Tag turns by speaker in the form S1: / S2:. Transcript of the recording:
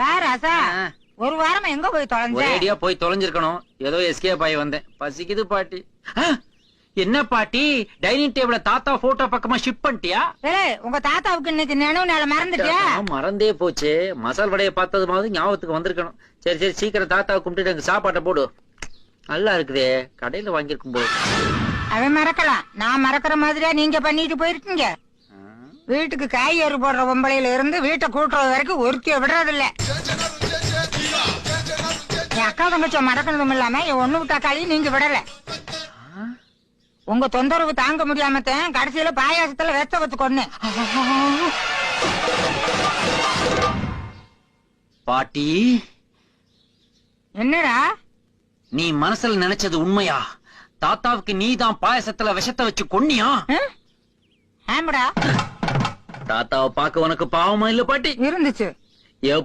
S1: ராசா ஒரு வாரமா எங்க போய் தொலைஞ்ச?
S2: ஒரேடியா போய் தொலைஞ்சிருக்கணும். ஏதோ எஸ்கேப் ஆகி வந்தேன். பசிக்குது பாட்டி. என்ன பாட்டி, டைனிங் டேபிள தாத்தா போட்டோ பக்கமா ஷிஃப்ட் பண்ணிட்டியா?
S1: உங்க தாத்தாவுக்கு இன்னைக்கு நினைவு நாள மறந்துட்டியா?
S2: மறந்தே போச்சு. மசால் வடையை பார்த்தது மாதிரி ஞாபகத்துக்கு வந்திருக்கணும். சரி சரி, சீக்கிரம் தாத்தாவை கும்பிட்டு எனக்கு சாப்பாட்டை போடு. நல்லா இருக்குதே, கடையில வாங்கியிருக்கும் போது.
S1: அவன் மறக்கலாம், நான் மறக்கிற மாதிரியா நீங்க பண்ணிட்டு போயிருக்கீங்க? வீட்டுக்கு காய்கறி போடுற பொம்பளையில இருந்து வீட்டை கூட்டுறது வரைக்கும் ஒருத்திய விடுறது இல்ல. என் அக்கா தங்கச்ச மறக்கணதும் இல்லாம என் ஒண்ணு விட்டா காளி நீங்க விடல. உங்க தொந்தரவு தாங்க முடியாமத்தான் கடைசியில பாயாசத்துல வெச்ச வச்சு கொன்னேன்.
S2: பாட்டி,
S1: என்னடா
S2: நீ மனசுல நினைச்சது உண்மையா? தாத்தாவுக்கு நீதான் பாயசத்துல விஷத்தை வச்சு கொன்னியா?
S1: ஆமாடா.
S2: தாத்தாவை பார்க்க உனக்கு பாவமா இல்ல பாட்டி?
S1: இருந்துச்சு.